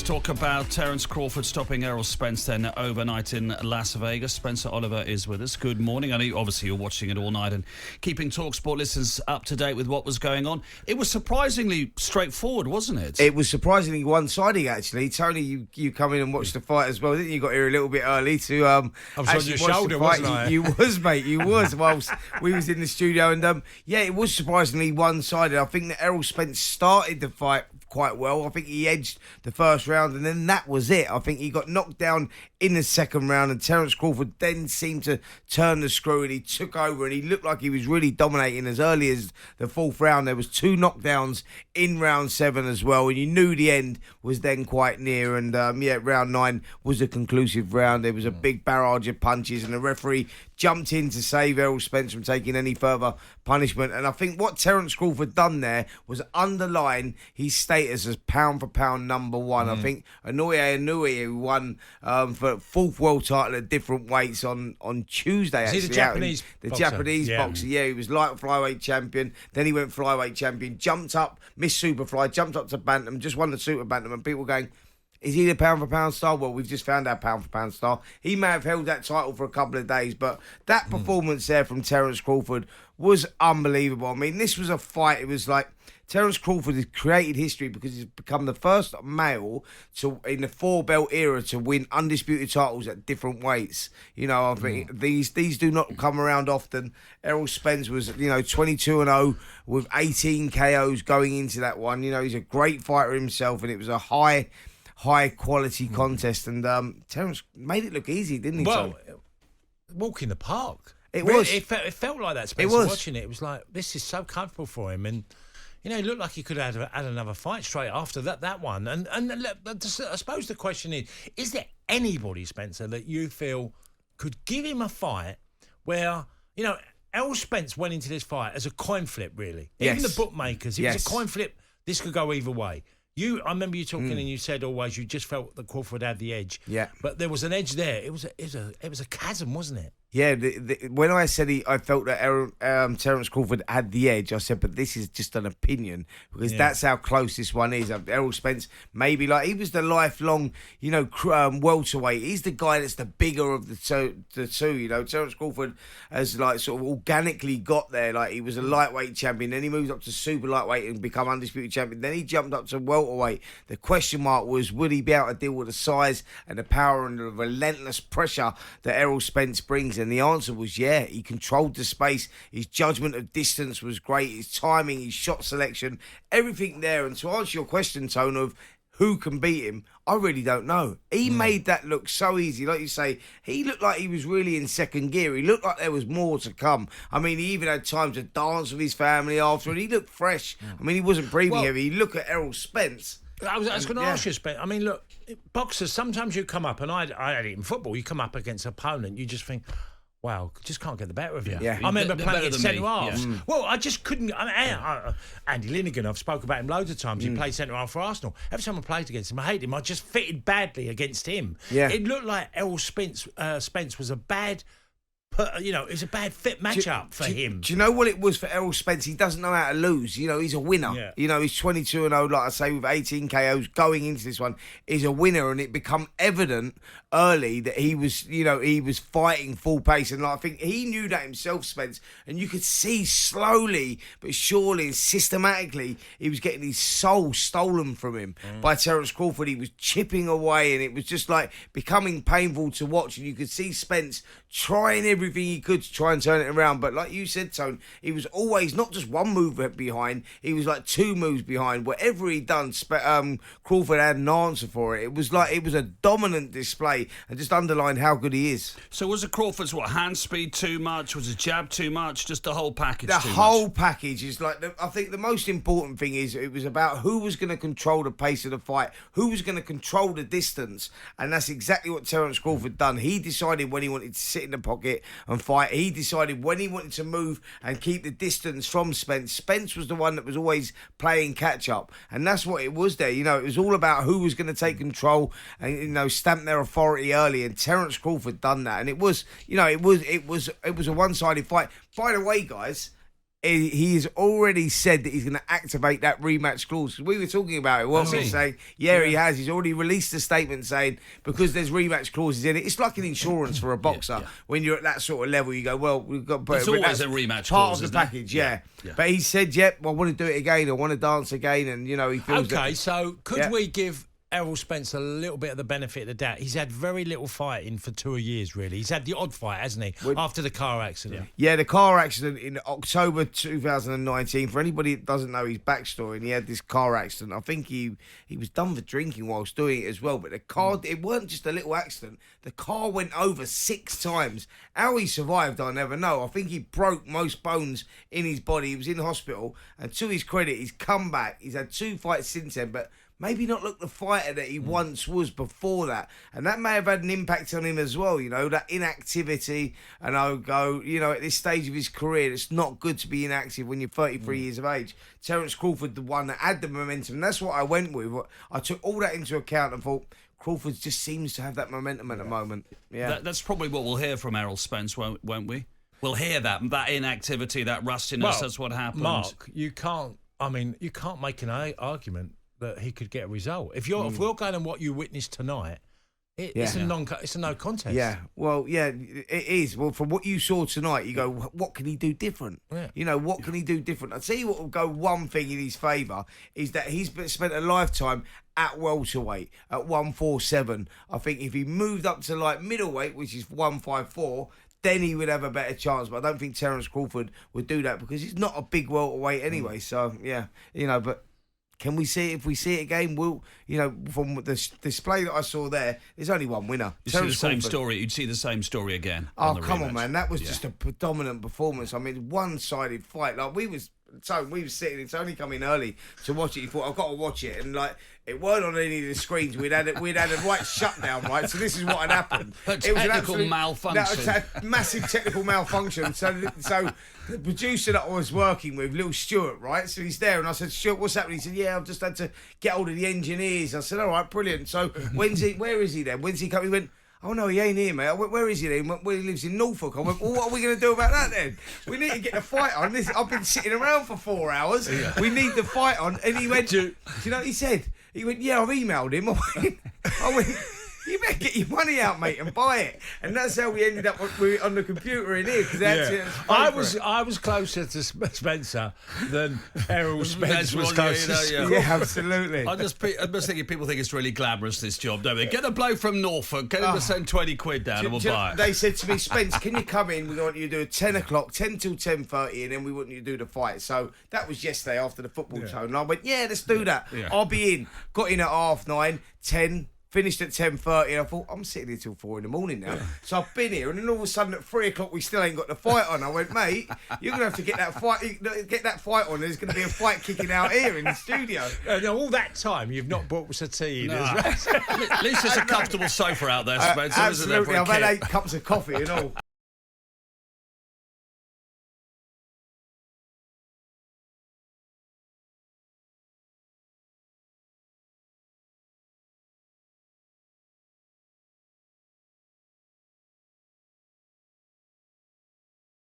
Let's talk about Terence Crawford stopping Errol Spence then overnight in Las Vegas. Spencer Oliver is with us. Good morning. I know obviously you're watching it all night and keeping talkSPORT listeners up to date with what was going on. It was surprisingly straightforward, wasn't it? It was surprisingly one-sided, actually. Tony, you come in and watched the fight as well, didn't you? You got here a little bit early to I was on your shoulder, wasn't I? You was, mate. You was. Whilst we was in the studio, and yeah, it was surprisingly one-sided. I think that Errol Spence started the fight quite well. I think he edged the first round, and then that was it. I think he got knocked down in the second round, and Terence Crawford then seemed to turn the screw, and he took over, and he looked like he was really dominating as early as the fourth round. There was 2 knockdowns in round 7 as well, and you knew the end was then quite near. And yeah, round 9 was a conclusive round. There was a big barrage of punches, and the referee jumped in to save Errol Spence from taking any further punishment. And I think what Terence Crawford done there was underline his status as pound-for-pound number 1. I think Inoue, who won for 4th world title at different weights on Tuesday. Is he the Japanese boxer? Japanese boxer, yeah. He was light flyweight champion. Then he went flyweight champion, jumped up, missed superfly, jumped up to bantam, just won the super bantam, and people going, is he the pound-for-pound star? Well, we've just found our pound-for-pound star. He may have held that title for a couple of days, but that performance there from Terence Crawford was unbelievable. I mean, this was a fight. It was like Terence Crawford has created history because he's become the first male to, in the 4-belt era, to win undisputed titles at different weights. You know, I think these do not come around often. Errol Spence was, 22-0 with 18 KOs going into that one. You know, he's a great fighter himself, and it was a high quality contest, and Terence made it look easy, didn't he? Well, walk in the park. It really, was. It felt like that. Spencer, watching it, it was like, this is so comfortable for him, and he looked like he could have had another fight straight after that one. And I suppose the question is there anybody, Spencer, that you feel could give him a fight where Errol Spence went into this fight as a coin flip, really? Yes. Even the bookmakers, it was a coin flip. This could go either way. I remember you talking, and you said always you just felt that Crawford had the edge. Yeah, but there was an edge there. It was a chasm, wasn't it? Yeah, when I said I felt that Terence Crawford had the edge, I said, but this is just an opinion, because that's how close this one is. Errol Spence, maybe, he was the lifelong, welterweight. He's the guy that's the bigger of the two. Terence Crawford has sort of organically got there. He was a lightweight champion, then he moved up to super lightweight and become undisputed champion. Then he jumped up to welterweight. The question mark was, would he be able to deal with the size and the power and the relentless pressure that Errol Spence brings? And the answer was, yeah, he controlled the space. His judgment of distance was great. His timing, his shot selection, everything there. And to answer your question, Tone, of who can beat him, I really don't know. He made that look so easy. Like you say, he looked like he was really in second gear. He looked like there was more to come. I mean, he even had time to dance with his family after, and he looked fresh. I mean, he wasn't breathing heavy. You look at Errol Spence. I was going to ask you, Spence. I mean, look, boxers, sometimes you come up, and I had it in football, you come up against an opponent, you just think, wow, just can't get the better of you. Yeah. I remember playing against centre halves. Yeah. Well, I just couldn't. Andy Linegan, I've spoke about him loads of times. He played centre half for Arsenal. Every time I played against him, I hated him. I just fitted badly against him. Yeah. It looked like Errol Spence was a bad. It was a bad fit matchup for him. Do you know what it was for Errol Spence? He doesn't know how to lose. He's a winner. Yeah. He's 22-0, like I say, with 18 KOs going into this one. He's a winner, and it become evident early that he was fighting full pace. And I think he knew that himself, Spence. And you could see slowly but surely and systematically he was getting his soul stolen from him by Terence Crawford. He was chipping away, and it was just becoming painful to watch. And you could see Spence trying everything he could to try and turn it around. But like you said, Tone, he was always not just one move behind, he was 2 moves behind. Whatever he'd done, Crawford had an answer for it. It was a dominant display, and just underlined how good he is. So was it Crawford's hand speed too much? Was it jab too much? Just the whole package too much? The whole package is I think the most important thing is it was about who was going to control the pace of the fight, who was going to control the distance, and that's exactly what Terence Crawford done. He decided when he wanted to sit in the pocket and fight. He decided when he wanted to move and keep the distance from Spence. Spence was the one that was always playing catch up, and that's what it was there. It was all about who was going to take control and stamp their authority early, and Terence Crawford done that, and it was a one-sided fight. By the way, guys, he has already said that he's going to activate that rematch clause. We were talking about it, weren't we? Saying, yeah, he has. He's already released a statement saying because there's rematch clauses in it. It's like an insurance for a boxer. When you're at that sort of level, you go, well, we've got. There's always a rematch part clause, of the package. Yeah. But he said, yep, I want to do it again. I want to dance again, and he feels. Okay, so could we give Errol Spence a little bit of the benefit of the doubt? He's had very little fighting for 2 years, really. He's had the odd fight, hasn't he, after the car accident? Yeah, the car accident in October 2019. For anybody that doesn't know his backstory, and he had this car accident. I think he was done for drinking whilst doing it as well. But the car, it weren't just a little accident. The car went over 6 times. How he survived, I never know. I think he broke most bones in his body. He was in hospital, and to his credit, he's come back. He's had 2 fights since then, but maybe not look the fighter that he once was before that. And that may have had an impact on him as well, that inactivity. And I would go, at this stage of his career, it's not good to be inactive when you're 33 years of age. Terence Crawford, the one that had the momentum. And that's what I went with. I took all that into account and thought, Crawford just seems to have that momentum at the moment. Yeah, that's probably what we'll hear from Errol Spence, won't we? We'll hear that inactivity, that rustiness. That's what happened. Mark, you can't make an argument that he could get a result. If we're going on what you witnessed tonight, it's a no contest. Yeah, well, yeah, it is. Well, from what you saw tonight, you go, what can he do different? Yeah. What can he do different? I'll tell you what will go one thing in his favour is that he's spent a lifetime at welterweight, at 147. I think if he moved up to like middleweight, which is 154, then he would have a better chance. But I don't think Terence Crawford would do that because he's not a big welterweight anyway. So, yeah, but can we see it? If we see it again, we'll, from the display that I saw there, there's only one winner. You'd see the same story. You'd see the same story again. Oh, come on, man. That was just a predominant performance. I mean, one-sided fight. Like, we was sitting, it's only coming early to watch it. You thought, I've got to watch it. And, it weren't on any of the screens. We'd had a right shutdown, right? So this is what had happened. It was an absolute malfunction. That was a massive technical malfunction. So the producer that I was working with, Little Stuart, right? So he's there, and I said, Stuart, what's happening? He said, yeah, I've just had to get hold of the engineers. I said, all right, brilliant. So where is he then? When's he coming? He went, oh, no, he ain't here, mate. Where is he then? Well, he lives in Norfolk. I went, well, what are we going to do about that then? We need to get the fight on. I've been sitting around for 4 hours. Yeah. We need the fight on. And he went, do you know what he said? He went, yeah, I've emailed him. I went, you better get your money out, mate, and buy it. And that's how we ended up on the computer in here. I was closer to Spencer than Errol Spence was closer. Yeah, absolutely. I'm just thinking people think it's really glamorous, this job, don't they? Get a bloke from Norfolk, get him to send 20 quid down and we'll buy it. They said to me, Spence, can you come in? We want you to do a 10 o'clock, 10 till 10:30, and then we want you to do the fight. So that was yesterday after the football tone. And I went, yeah, let's do that. Yeah. I'll be in. Got in at 9:30, 10. Finished at 10:30, and I thought, I'm sitting here till 4 in the morning now. So I've been here, and then all of a sudden at 3 o'clock, we still ain't got the fight on. I went, mate, you're going to have to get that fight on. There's going to be a fight kicking out here in the studio. Now, all that time, you've not brought us a tea. No. At least there's a comfortable sofa out there, Spencer, absolutely. isn't there? I've had 8 cups of coffee and all.